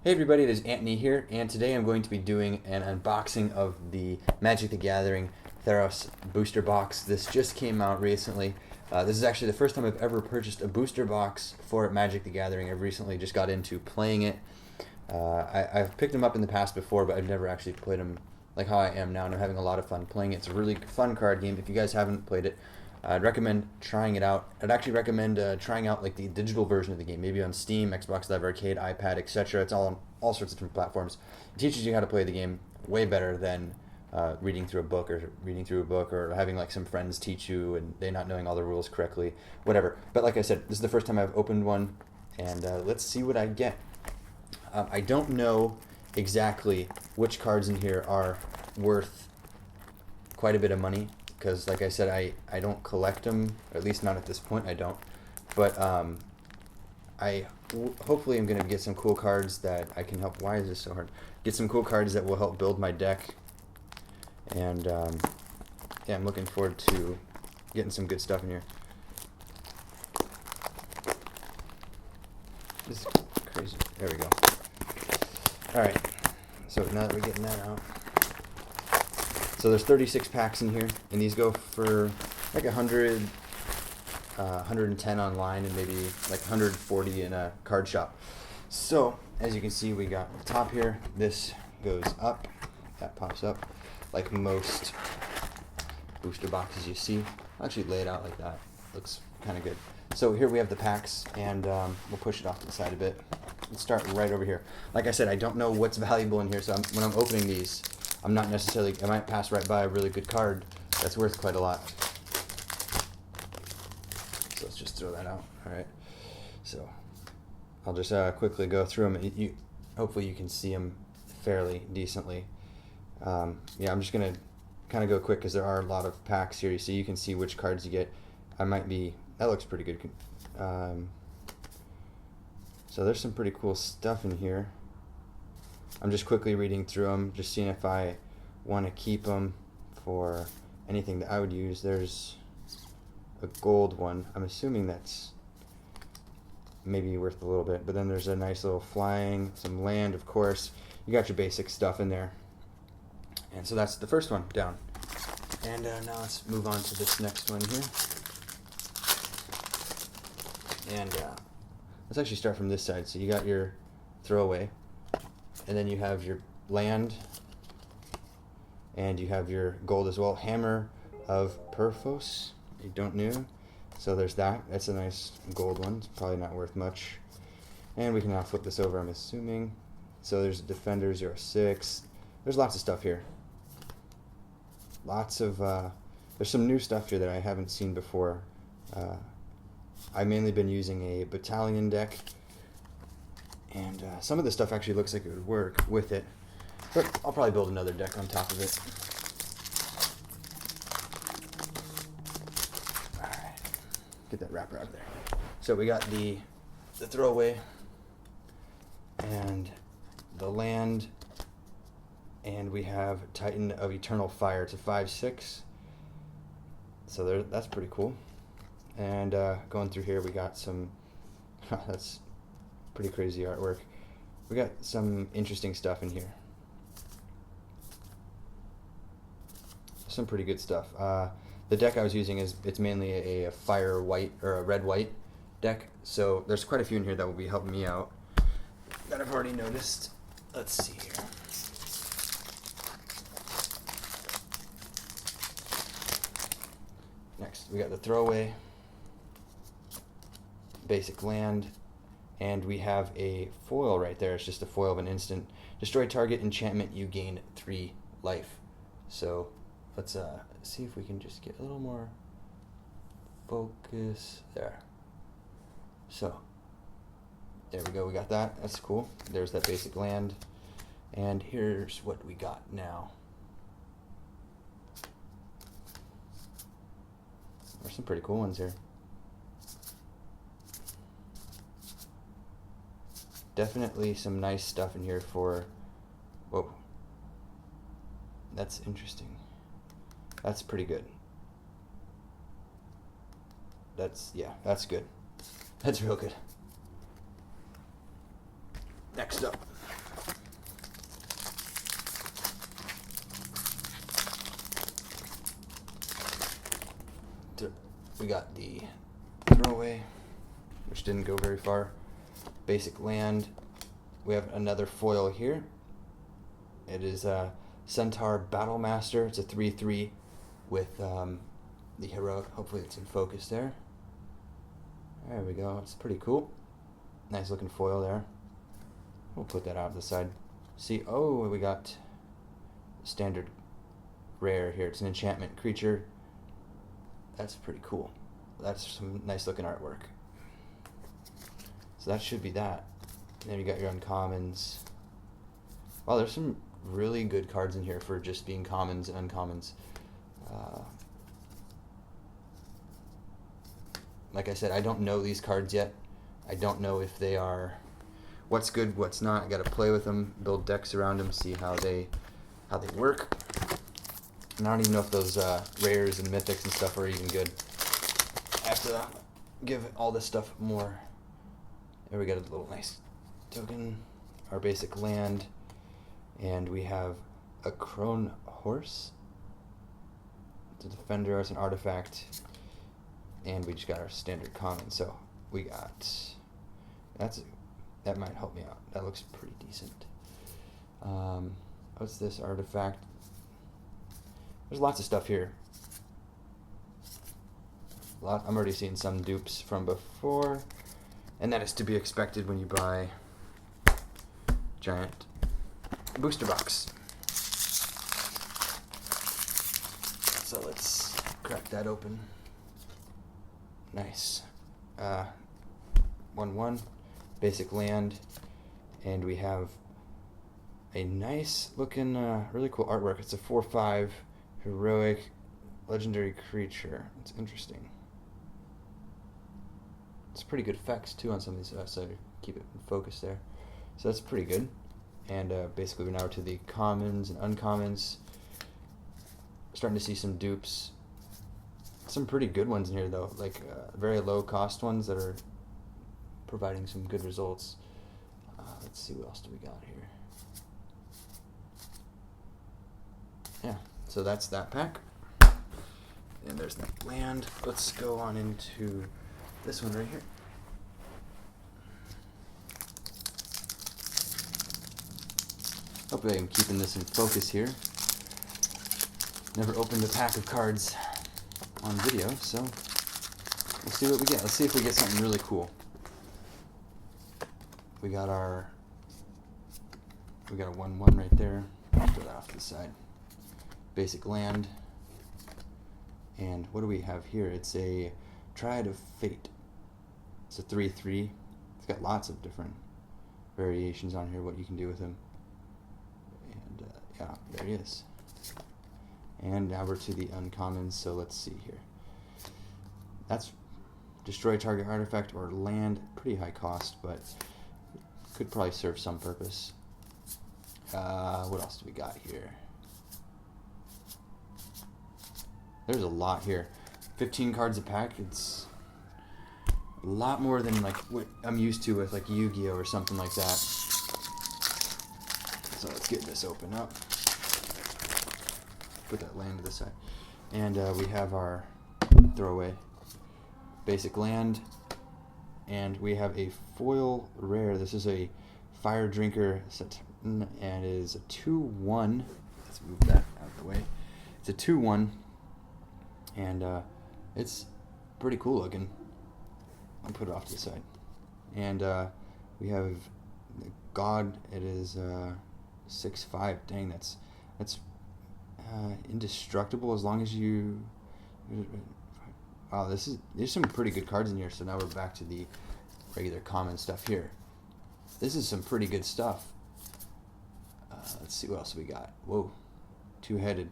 Hey everybody, it is Antnie here, and today I'm going to be doing an unboxing of the Magic the Gathering Theros booster box. This just came out recently. This is actually the first time I've ever purchased a booster box for Magic the Gathering. I've recently just got into playing it. I've picked them up in the past before, but I've never actually played them like how I am now, and I'm having a lot of fun playing it. It's a really fun card game. If you guys haven't played it, I'd recommend trying it out. I'd actually recommend trying out like the digital version of the game, maybe on Steam, Xbox Live Arcade, iPad, etc. It's all on all sorts of different platforms. It teaches you how to play the game way better than reading through a book or having like some friends teach you and they not knowing all the rules correctly, whatever. But like I said, this is the first time I've opened one, and let's see what I get. I don't know exactly which cards in here are worth quite a bit of money, because like I said, I don't collect them, or at least not at this point I don't. But hopefully I'm going to get some cool cards that I can help. Why is this so hard? Get some cool cards that will help build my deck. And yeah, I'm looking forward to getting some good stuff in here. This is crazy. There we go. Alright, so now that we're getting that out. So there's 36 packs in here, and these go for like 110 online, and maybe like 140 in a card shop. So as you can see, we got the top here. This goes up, that pops up, like most booster boxes you see. I'll actually lay it out like that. Looks kind of good. So here we have the packs, and we'll push it off to the side a bit. Let's start right over here. Like I said, I don't know what's valuable in here, so when I'm opening these, I'm not necessarily, I might pass right by a really good card that's worth quite a lot. So let's just throw that out. Alright, so I'll just quickly go through them. Hopefully you can see them fairly decently. Yeah, I'm just going to kind of go quick because there are a lot of packs here, so you can see which cards you get. That looks pretty good. So there's some pretty cool stuff in here. I'm just quickly reading through them, just seeing if I want to keep them for anything that I would use. There's a gold one. I'm assuming that's maybe worth a little bit, but then there's a nice little flying, some land, of course. You got your basic stuff in there. And so that's the first one down. And now let's move on to this next one here. And let's actually start from this side. So you got your throwaway, and then you have your land, and you have your gold as well. Hammer of Perfos, I don't know. So there's that. That's a nice gold one. It's probably not worth much. And we can now flip this over, I'm assuming. So there's Defender 06. There's lots of stuff here. Lots of, there's some new stuff here that I haven't seen before. I've mainly been using a battalion deck, and some of this stuff actually looks like it would work with it, but I'll probably build another deck on top of it. Alright, get that wrapper out of there. So we got the throwaway, and the land, and we have Titan of Eternal Fire. It's a 5/6, so that's pretty cool. And going through here, we got some, that's pretty crazy artwork. We got some interesting stuff in here. Some pretty good stuff. The deck I was using it's mainly a fire white, or a red white deck. So there's quite a few in here that will be helping me out that I've already noticed. Let's see here. Next, we got the throwaway, basic land, and we have a foil right there. It's just a foil of an instant. Destroy target enchantment, you gain 3 life. So let's see if we can just get a little more focus there. So there we go, we got that. That's cool. There's that basic land, and here's what we got now. There's some pretty cool ones here. Definitely some nice stuff in here for, whoa, that's interesting. That's pretty good. Yeah, that's good. That's real good. Next up, we got the throwaway, which didn't go very far. Basic land. We have another foil here. It is a Centaur Battlemaster. It's a 3/3 with the heroic. Hopefully it's in focus there. There we go. It's pretty cool. Nice looking foil there. We'll put that out to the side. See, oh, we got standard rare here. It's an enchantment creature. That's pretty cool. That's some nice looking artwork. So that should be that. And then you got your uncommons. Wow, there's some really good cards in here for just being commons and uncommons. Like I said, I don't know these cards yet. I don't know if they are what's good, what's not. I got to play with them, build decks around them, see how they work. And I don't even know if those rares and mythics and stuff are even good. I have to give all this stuff more. There we got a little nice token, our basic land, and we have a crone horse. It's a defender, it's an artifact, and we just got our standard common. So we got that might help me out. That looks pretty decent. What's this artifact? There's lots of stuff here. I'm already seeing some dupes from before, and that is to be expected when you buy giant booster box. So let's crack that open. Nice. 1/1 basic land, and we have a nice looking, really cool artwork. It's a 4/5 heroic legendary creature. It's interesting. It's pretty good effects too on some of these, so keep it in focus there. So that's pretty good. And basically we're now to the commons and uncommons. Starting to see some dupes. Some pretty good ones in here though, like very low cost ones that are providing some good results. Let's see, what else do we got here? Yeah, so that's that pack. And there's that land. Let's go on into this one right here. Hopefully I'm keeping this in focus here. Never opened a pack of cards on video, so we'll see what we get. Let's see if we get something really cool. We got a 1/1 right there. Put that off to the side. Basic land. And what do we have here? It's a Triad of Fate. It's a 3/3. It's got lots of different variations on here, what you can do with him. And yeah, there he is. And now we're to the uncommons, so let's see here. That's destroy target artifact or land. Pretty high cost, but could probably serve some purpose. What else do we got here? There's a lot here. 15 cards a pack. It's a lot more than like what I'm used to with like Yu-Gi-Oh or something like that. So let's get this open up. Put that land to the side. And we have our throwaway basic land. And we have a foil rare. This is a Fire Drinker and it is a 2/1. Let's move that out of the way. It's a 2/1. And it's pretty cool looking. I'll put it off to the side. And we have the God. It is 6/5. Dang, that's indestructible as long as you. Wow, there's some pretty good cards in here. So now we're back to the regular common stuff here. This is some pretty good stuff. Let's see what else we got. Whoa, two-headed.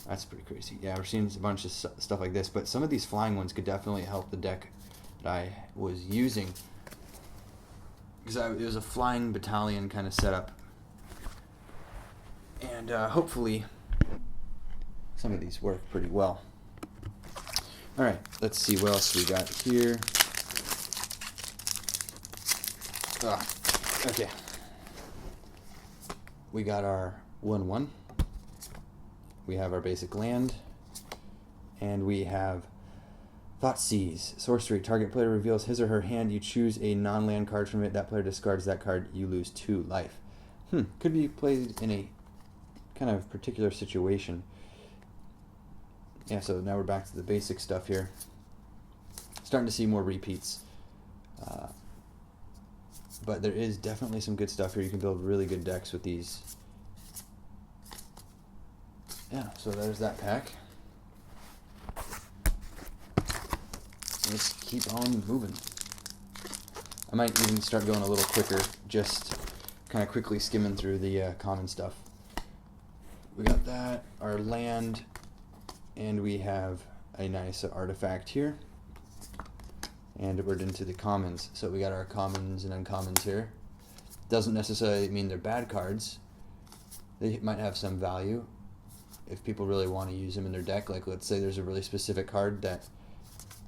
That's pretty crazy. Yeah, we're seeing a bunch of stuff like this, but some of these flying ones could definitely help the deck that I was using. Because it was a flying battalion kind of setup. And hopefully some of these work pretty well. Alright, let's see what else we got here. Okay. We got our 1/1. We have our basic land. And we have Thoughtseize. Sorcery. Target player reveals his or her hand. You choose a non-land card from it. That player discards that card. You lose 2 life. Could be played in a kind of particular situation. Yeah, so now we're back to the basic stuff here. Starting to see more repeats. But there is definitely some good stuff here. You can build really good decks with these. Yeah, so there's that pack. Let's keep on moving. I might even start going a little quicker, just kind of quickly skimming through the common stuff. We got that, our land, and we have a nice artifact here. And we're into the commons. So we got our commons and uncommons here. Doesn't necessarily mean they're bad cards. They might have some value if people really want to use them in their deck. Like, let's say there's a really specific card that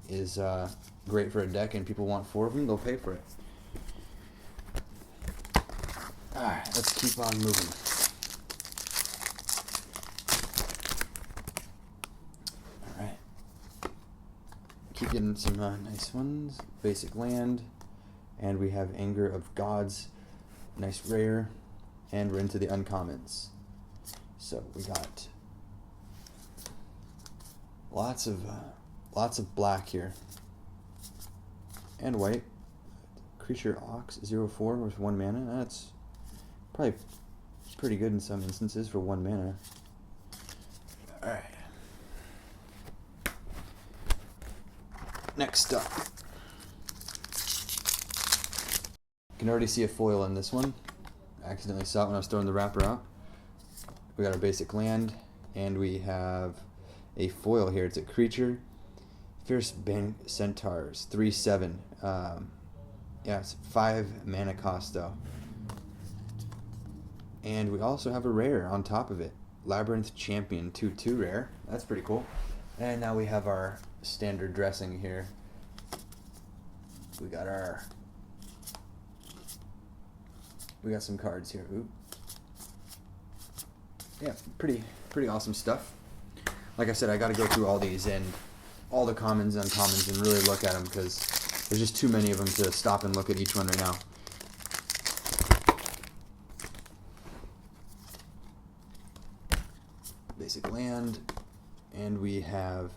is great for a deck and people want 4 of them, they'll pay for it. Alright, let's keep on moving. Alright. Keep getting some nice ones. Basic land. And we have Anger of Gods. Nice rare. And we're into the uncommons. So we got lots of black here. And white. Creature Ox 0/4 with 1 mana. That's probably pretty good in some instances for 1 mana. Alright. Next up. You can already see a foil in this one. I accidentally saw it when I was throwing the wrapper out. We got our basic land, and we have a foil here. It's a creature. Fierce Bang Centaurs, 3/7. Yeah, it's 5 mana cost though. And we also have a rare on top of it. Labyrinth Champion, 2/2 rare. That's pretty cool. And now we have our standard dressing here. We got some cards here. Ooh. Yeah, pretty awesome stuff. Like I said, I got to go through all these and all the commons and uncommons and really look at them because there's just too many of them to stop and look at each one right now. Basic land, and we have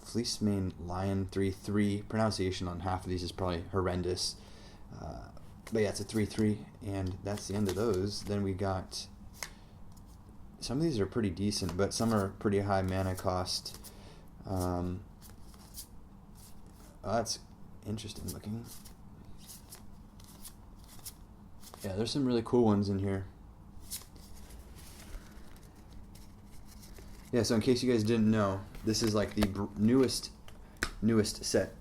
Fleecemane Lion 3/3. Pronunciation on half of these is probably horrendous, but yeah, it's a 3/3, and that's the end of those. Then we got some of these are pretty decent, but some are pretty high mana cost. Oh, that's interesting looking. Yeah, there's some really cool ones in here. Yeah, so in case you guys didn't know, this is like the newest set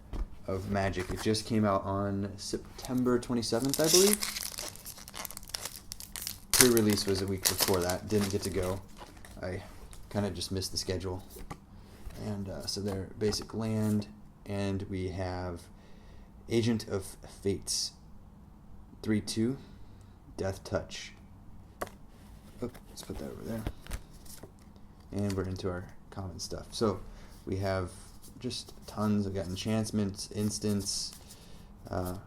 of Magic. It just came out on September 27th, I believe. Pre-release was a week before that. Didn't get to go. I kind of just missed the schedule. And so they're basic land, and we have Agent of Fates, 3/2, Death Touch. Oh, let's put that over there. And we're into our common stuff. So we have just tons. We got enchantments, instants. Well,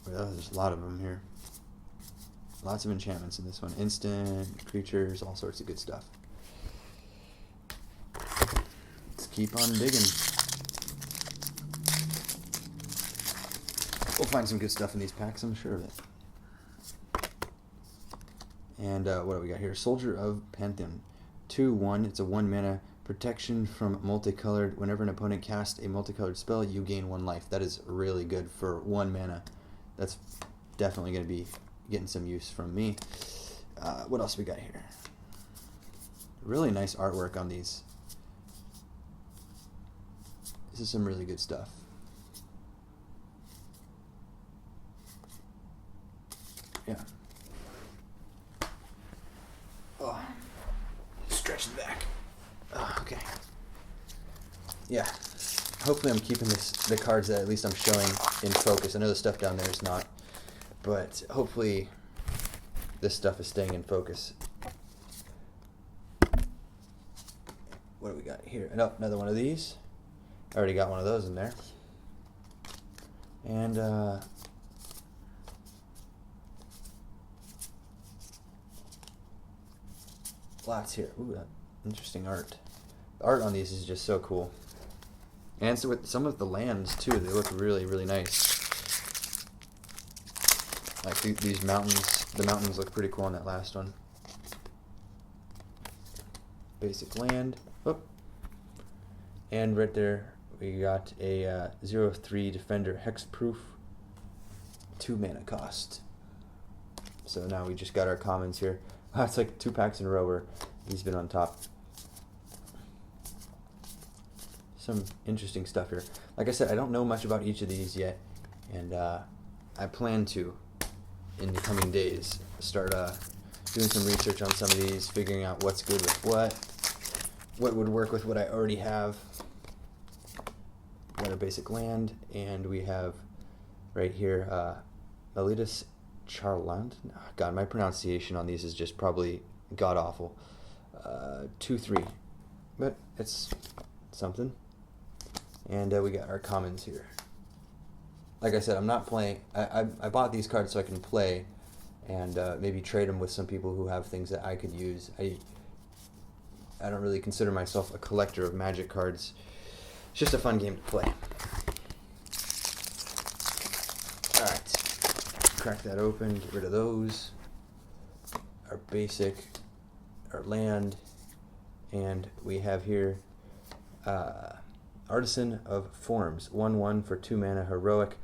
there's a lot of them here. Lots of enchantments in this one. Instant, creatures, all sorts of good stuff. Let's keep on digging. We'll find some good stuff in these packs, I'm sure of it. And what do we got here? Soldier of Pantheon. 2/1. It's a 1 mana protection from multicolored. Whenever an opponent casts a multicolored spell, you gain 1 life. That is really good for 1 mana. That's definitely going to be getting some use from me. What else we got here? Really nice artwork on these. This is some really good stuff. Yeah. Oh. Stretch the back. Oh, okay. Yeah. Hopefully I'm keeping the cards that at least I'm showing in focus. I know the stuff down there is not, but hopefully this stuff is staying in focus. What do we got here? Oh, another one of these. I already got one of those in there. And lots here. Ooh, that interesting art. The art on these is just so cool. And so with some of the lands too, they look really, really nice. Like these mountains, the mountains look pretty cool on that last one. Basic land. Oh. And right there we got a 0/3 defender hexproof, 2 mana cost. So now we just got our commons here. Oh, it's like 2 packs in a row where he's been on top. Some interesting stuff here. Like I said, I don't know much about each of these yet, and I plan to, in the coming days, start doing some research on some of these, figuring out what's good with what would work with what I already have. Got a basic land, and we have right here Elitis Charland. Oh, God, my pronunciation on these is just probably god awful. 2/3, but it's something. And we got our commons here. Like I said, I'm not playing. I bought these cards so I can play, and maybe trade them with some people who have things that I could use. I don't really consider myself a collector of Magic cards. It's just a fun game to play. Alright. Crack that open, get rid of those. Our basic, our land, and we have here Artisan of Forms. 1/1 for 2 mana, heroic.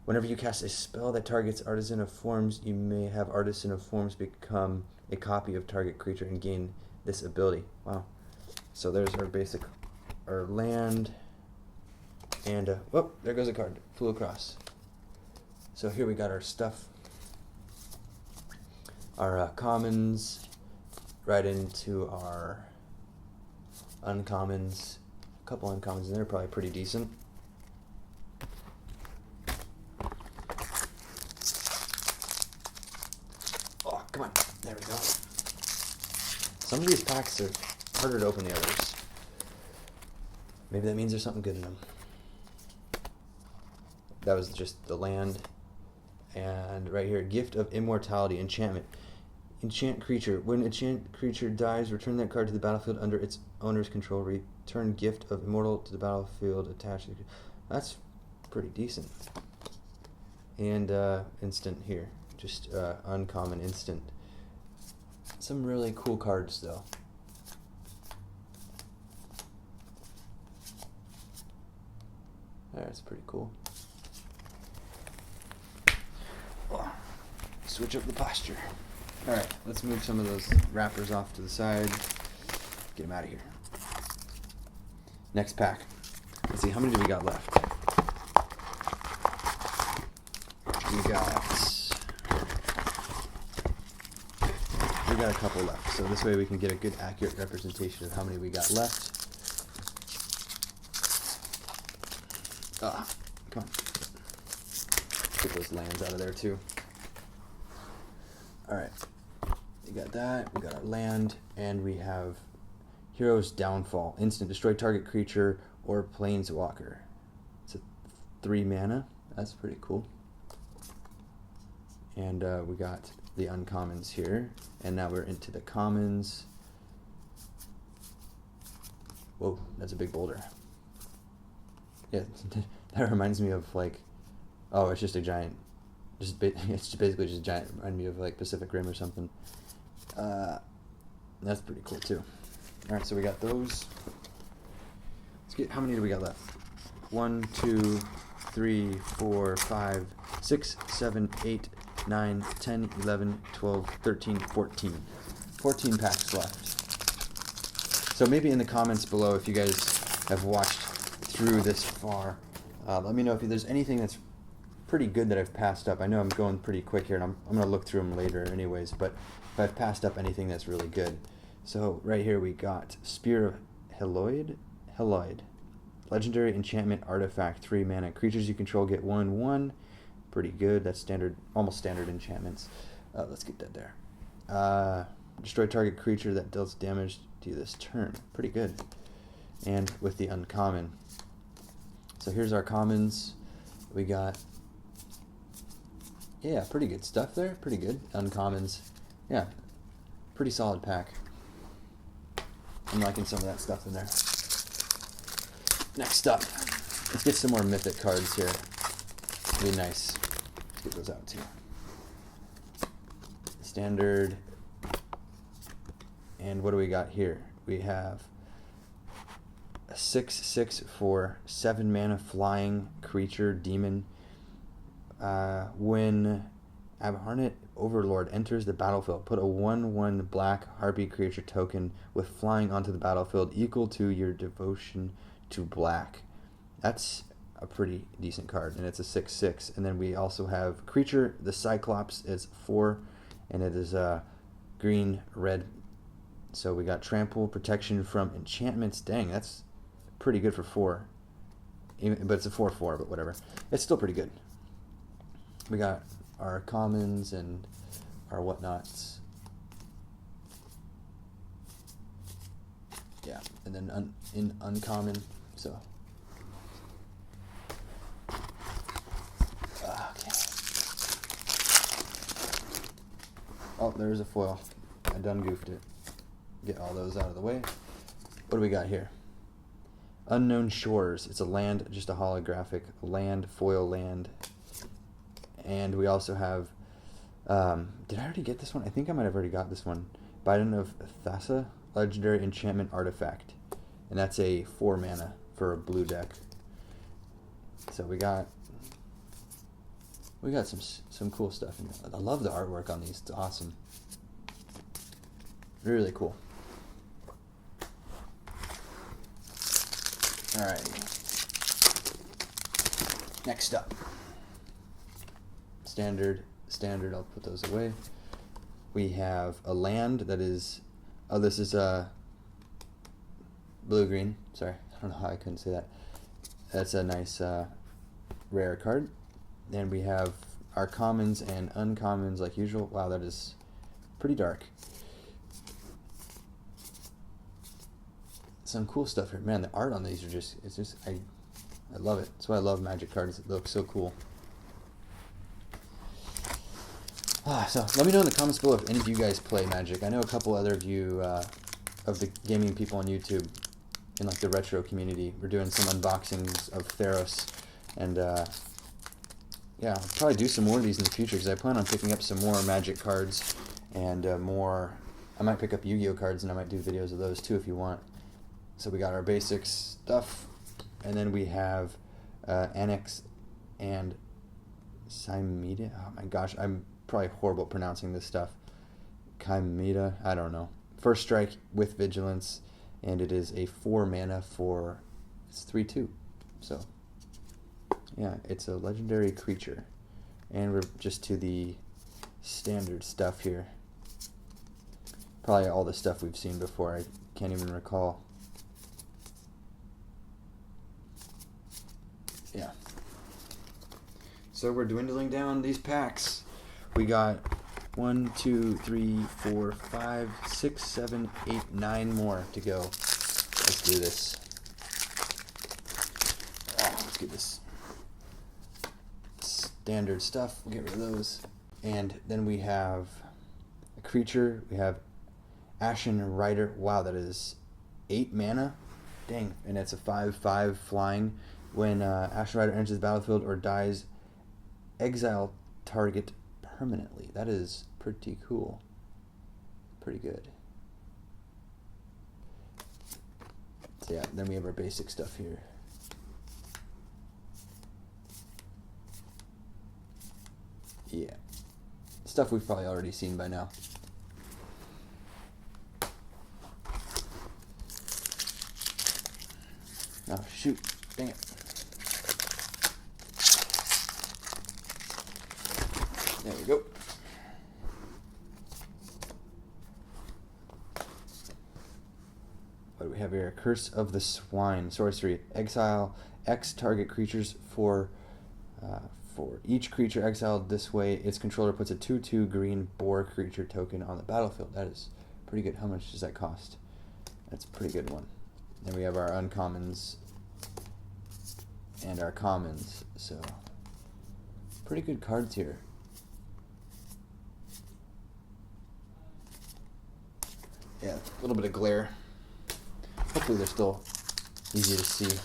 Whenever you cast a spell that targets Artisan of Forms, you may have Artisan of Forms become a copy of target creature and gain this ability. Wow. So there's our basic, our land, and oh, there goes a card. Flew across. So here we got our stuff. Our commons, right into our uncommons. A couple uncommons in there, probably pretty decent. Oh, come on. There we go. Some of these packs are harder to open than others. Maybe that means there's something good in them. That was just the land. And right here, Gift of Immortality, enchantment. Enchant creature. When enchant creature dies, return that card to the battlefield under its owner's control. Return Gift of Immortal to the battlefield attached. That's pretty decent. And instant here. Just uncommon instant. Some really cool cards though. That's pretty cool. Oh, switch up the posture. Alright, let's move some of those wrappers off to the side. Get them out of here. Next pack. Let's see, how many do we got left? We got a couple left, so this way we can get a good accurate representation of how many we got left. Ah, come on. Get those lands out of there too. Alright. We got that, we got our land, and we have Hero's Downfall. Instant, destroy target creature or planeswalker. It's a 3 mana. That's pretty cool. And we got the uncommons here. And now we're into the commons. Whoa, that's a big boulder. Yeah, that reminds me of like, oh, it's just a giant, it's basically just a giant, remind me of like Pacific Rim or something. That's pretty cool too. Alright, so we got those. Let's get, how many do we got left? 1, 2, 3, 4, 5, 6, 7, 8, 9, 10, 11, 12, 13, 14. 14 packs left. So maybe in the comments below, if you guys have watched through this far, let me know if there's anything that's pretty good that I've passed up. I know I'm going pretty quick here, and I'm going to look through them later anyways, but if I've passed up anything that's really good. So right here we got Spear of Heloid. Legendary enchantment artifact, 3 mana. Creatures you control get 1/1. Pretty good. That's standard, almost standard enchantments. Let's get that there. Destroy target creature that deals damage to you this turn. Pretty good. And with the uncommon, So here's our commons. We got, yeah, pretty good stuff there. Pretty good. Uncommons. Yeah, pretty solid pack. I'm liking some of that stuff in there. Next up, let's get some more mythic cards here. It'd be nice. Let's get those out too. Standard. And what do we got here? We have a 6/6 for 7 mana flying creature demon. When Abhorrent Overlord enters the battlefield, put a 1/1 black harpy creature token with flying onto the battlefield equal to your devotion to black. That's a pretty decent card, and it's a 6/6. And then we also have creature, the Cyclops is 4, and it is green, red. So we got trample, protection from enchantments. Dang, that's pretty good for 4. But it's a 4/4, but whatever. It's still pretty good. We got our commons and our whatnots. Yeah, and then in uncommon, so. Okay. Oh, there's a foil. I done goofed it. Get all those out of the way. What do we got here? Unknown Shores. It's a land, just a holographic land, foil land. And we also have, did I already get this one? I think I might have already got this one. Bidon of Thassa, legendary enchantment artifact. And that's a 4 mana for a blue deck. So we got some cool stuff in there. I love the artwork on these. It's awesome. Really cool. Alright. Next up. Standard, I'll put those away. We have a land that is, oh, this is blue-green. Sorry, I don't know how I couldn't say that. That's a nice rare card. Then we have our commons and uncommons like usual. Wow, that is pretty dark. Some cool stuff here. Man, the art on these are just, I love it. That's why I love Magic cards. They look so cool. So let me know in the comments below if any of you guys play Magic. I know a couple other of you, of the gaming people on YouTube, in like the retro community, we're doing some unboxings of Theros, and yeah, I'll probably do some more of these in the future because I plan on picking up some more Magic cards and more. I might pick up Yu-Gi-Oh cards and I might do videos of those too if you want. So we got our basic stuff, and then we have Annex and Chimera. Oh my gosh, I'm probably horrible at pronouncing this stuff. Chimera, I don't know. First strike with vigilance, and it is a 4 mana for, it's 3/2. So yeah, it's a legendary creature, and we're just to the standard stuff here. Probably all the stuff we've seen before. I can't even recall. Yeah. So we're dwindling down these packs. We got 1, 2, 3, 4, 5, 6, 7, 8, 9 more to go. Let's do this. Let's get this standard stuff. We'll get rid of those. And then we have a creature. We have Ashen Rider. Wow, that is 8 mana. Dang. And it's a 5/5 flying. When Ashen Rider enters the battlefield or dies, exile target permanently. That is pretty cool. Pretty good. So yeah, then we have our basic stuff here. Yeah. Stuff we've probably already seen by now. Oh, shoot. Dang it. There we go. What do we have here? Curse of the Swine. Sorcery. Exile X target creatures for each creature exiled this way, its controller puts a 2/2 green boar creature token on the battlefield. That is pretty good. How much does that cost? That's a pretty good one. Then we have our uncommons. and our commons. So pretty good cards here. Yeah, a little bit of glare. Hopefully they're still easy to see.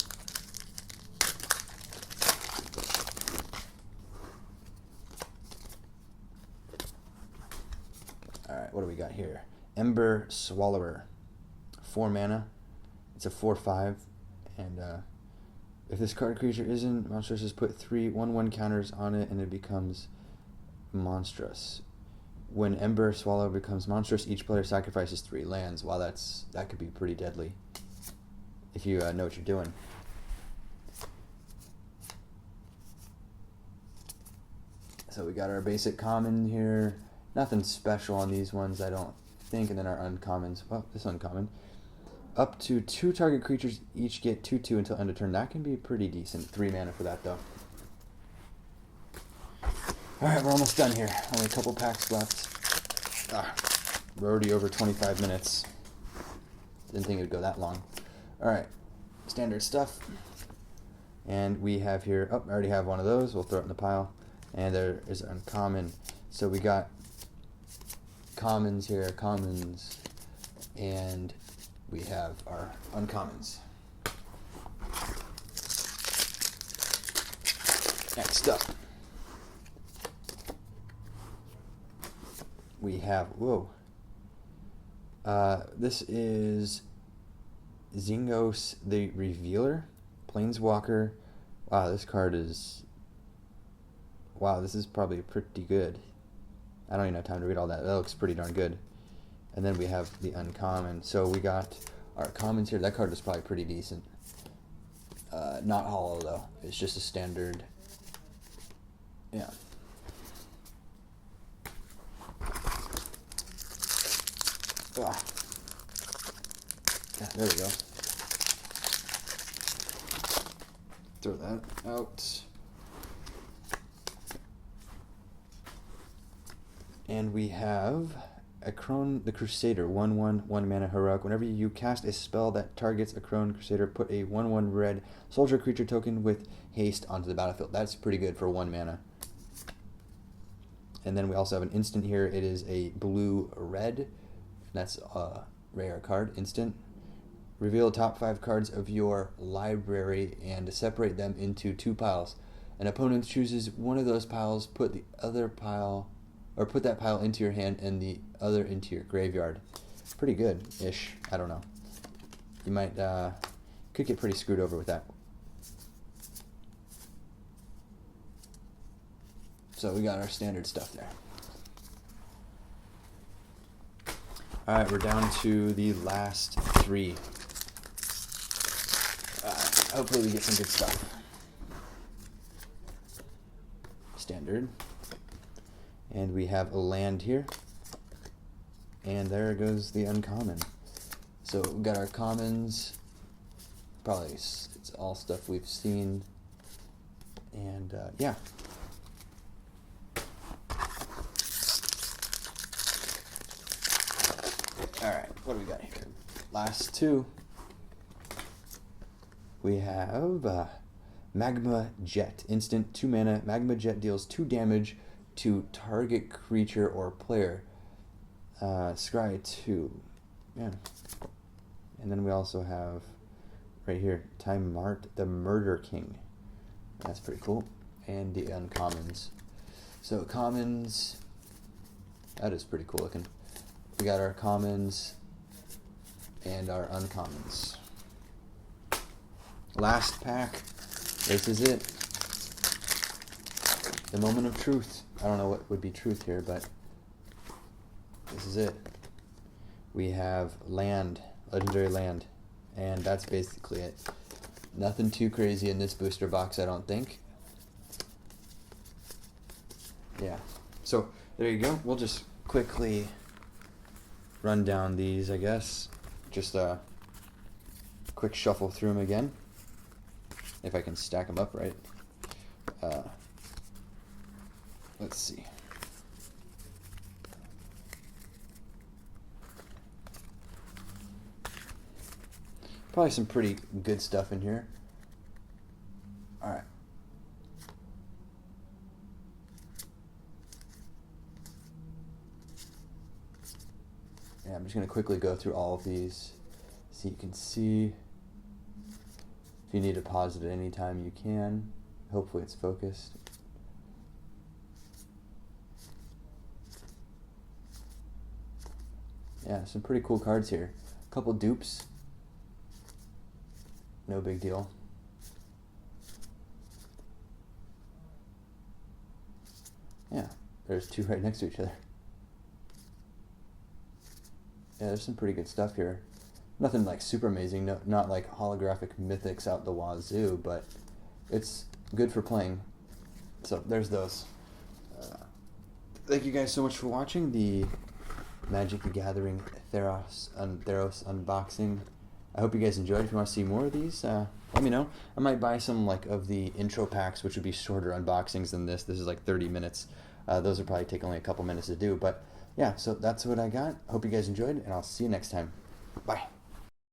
Alright, what do we got here? Ember Swallower. 4 mana. It's a 4/5. And if this card creature isn't monstrous, just put 3 1/1 counters on it and it becomes monstrous. When Ember Swallower becomes monstrous, each player sacrifices 3 lands. Wow, that could be pretty deadly if you know what you're doing. So we got our basic common here. Nothing special on these ones, I don't think. And then our uncommons. Well, this uncommon. Up to 2 target creatures each get 2/2 until end of turn. That can be pretty decent. 3 mana for that, though. Alright, we're almost done here. Only a couple packs left. We're already over 25 minutes. Didn't think it would go that long. Alright, standard stuff. And we have here, I already have one of those. We'll throw it in the pile. And there is uncommon. So we got commons here, commons, and we have our uncommons. Next up, we have, this is Zingos the Revealer, Planeswalker. Wow, this card is, this is probably pretty good. I don't even have time to read all that. That looks pretty darn good. And then we have the uncommon. So we got our commons here. That card is probably pretty decent. Not hollow though. It's just a standard. Yeah. Yeah, there we go. Throw that out. And we have Akron the Crusader, 1/1, 1 mana heroic. Whenever you cast a spell that targets Akron Crusader, put a 1/1 red soldier creature token with haste onto the battlefield. That's pretty good for 1 mana. And then we also have an instant here. It is a blue-red. That's a rare card, instant. Reveal top 5 cards of your library and separate them into 2 piles. An opponent chooses one of those piles, put that pile into your hand and the other into your graveyard. Pretty good-ish. I don't know. You might could get pretty screwed over with that. So we got our standard stuff there. Alright, we're down to the last 3. Hopefully we get some good stuff. Standard. And we have a land here. And there goes the uncommon. So we got our commons. Probably it's all stuff we've seen. And yeah. Alright, what do we got here? Last 2. We have Magma Jet. Instant 2 mana. Magma Jet deals 2 damage to target creature or player. Scry 2. Yeah. And then we also have right here Time Mart the Murder King. That's pretty cool. And the uncommons. So commons, that is pretty cool looking. We got our commons and our uncommons. Last pack. This is it. The moment of truth. I don't know what would be truth here, but this is it. We have land, legendary land, and that's basically it. Nothing too crazy in this booster box, I don't think. Yeah. So there you go. We'll just quickly run down these, I guess. Just a quick shuffle through them again. If I can stack them up right. Let's see. Probably some pretty good stuff in here. Alright. Yeah, I'm just going to quickly go through all of these so you can see. If you need to pause it at any time, you can. Hopefully it's focused. Yeah, some pretty cool cards here. A couple dupes. No big deal. Yeah, there's two right next to each other. Yeah, there's some pretty good stuff here. Nothing like super amazing, no, not like holographic mythics out the wazoo, but it's good for playing. So there's those. Thank you guys so much for watching the Magic the Gathering Theros unboxing. I hope you guys enjoyed. If you want to see more of these, let me know. I might buy some like of the intro packs, which would be shorter unboxings than this. This is like 30 minutes. Those would probably take only a couple minutes to do. But yeah, so that's what I got. Hope you guys enjoyed, and I'll see you next time. Bye.